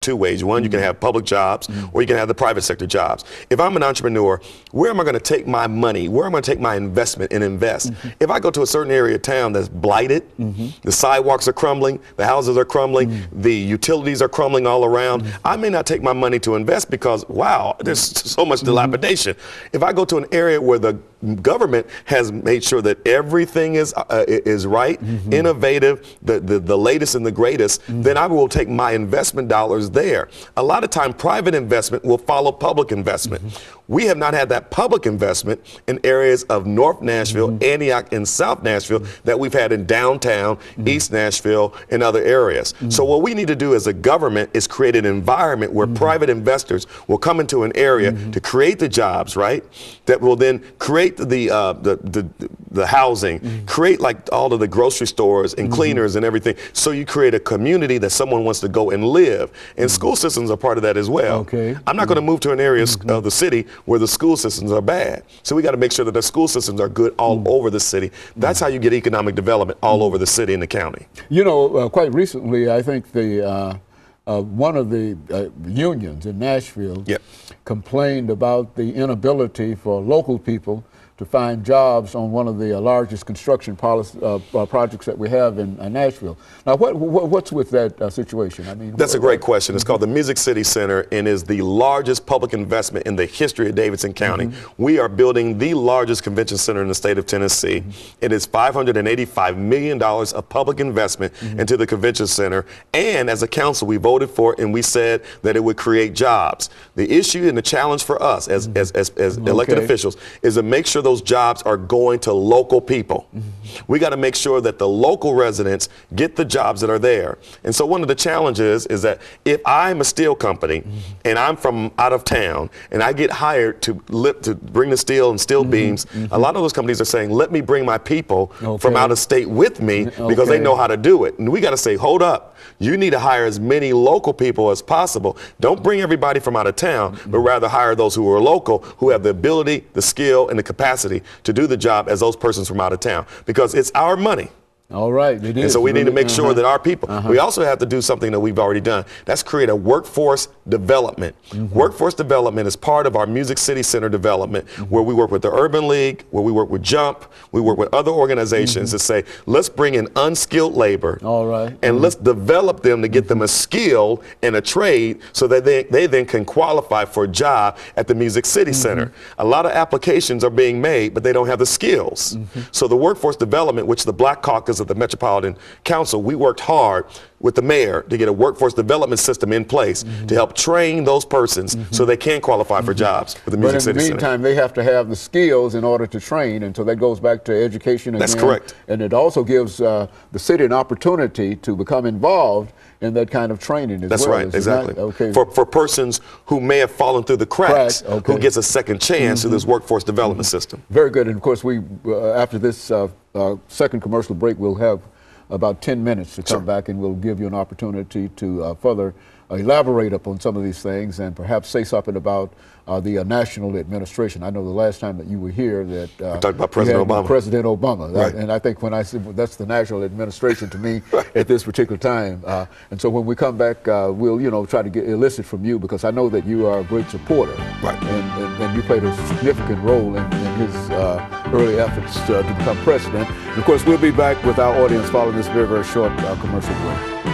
two ways. One, you can have public jobs or you can have the private sector jobs. If I'm an entrepreneur, where am I going to take my money? Where am I going to take my investment and invest? If I go to a certain area of town that's blighted, the sidewalks are crumbling, the houses are crumbling, the utilities are crumbling all around, I may not take my money to invest because, wow, there's so much dilapidation. If I go to an area where the government has made sure that everything is right, innovative, the latest and the greatest, then I will take my investment dollars there. A lot of time, private investment will follow public investment. We have not had that public investment in areas of North Nashville, Antioch, and South Nashville that we've had in downtown, East Nashville, and other areas. So what we need to do as a government is create an environment where private investors will come into an area to create the jobs, right? That will then create the housing, create like all of the grocery stores and cleaners and everything. So you create a community that someone wants to go and live. And school systems are part of that as well. I'm not going to move to an area of the city where the school systems are bad. So we got to make sure that the school systems are good all over the city. That's how you get economic development all over the city and the county. You know, quite recently, I think the one of the unions in Nashville complained about the inability for local people to find jobs on one of the largest construction projects that we have in Nashville. Now, what's with that situation? I mean, that's a great question. It's called the Music City Center and is the largest public investment in the history of Davidson County. We are building the largest convention center in the state of Tennessee. It is $585 million of public investment into the convention center. And as a council, we voted for it and we said that it would create jobs. The issue and the challenge for us as elected officials is to make sure those jobs are going to local people. We got to make sure that the local residents get the jobs that are there. And so one of the challenges is that if I'm a steel company and I'm from out of town and I get hired to bring the steel and steel beams, a lot of those companies are saying, let me bring my people from out of state with me because they know how to do it. And we got to say, hold up, you need to hire as many local people as possible. Don't bring everybody from out of town, but rather hire those who are local, who have the ability, the skill, and the capacity to do the job as those persons from out of town, because it's our money. All right, it is. And so we need to make sure that our people, we also have to do something that we've already done. That's create a workforce development. Workforce development is part of our Music City Center development, where we work with the Urban League, where we work with Jump, we work with other organizations to say, let's bring in unskilled labor. All right. And let's develop them to get them a skill and a trade so that they then can qualify for a job at the Music City Center. A lot of applications are being made, but they don't have the skills. So the workforce development, which the Black Caucus of the Metropolitan Council, we worked hard with the mayor to get a workforce development system in place to help train those persons so they can qualify for jobs with the Music City Center. But in the meantime, they have to have the skills in order to train, and so that goes back to education again. That's correct. And it also gives the city an opportunity to become involved in that kind of training as well. That's right, exactly. Okay. For persons who may have fallen through the cracks, who gets a second chance through this workforce development system. Very good. And of course, we after this second commercial break, we'll have about 10 minutes to come back, and we'll give you an opportunity to further elaborate upon some of these things and perhaps say something about the national administration. I know the last time that you were here that we talked about President Obama. President Obama. Right. And I think when I said that's the national administration to me at this particular time. And so when we come back, we'll try to elicit from you, because I know that you are a great supporter. Right. And you played a significant role in his early efforts to become president. And of course, we'll be back with our audience following this very, very short commercial break.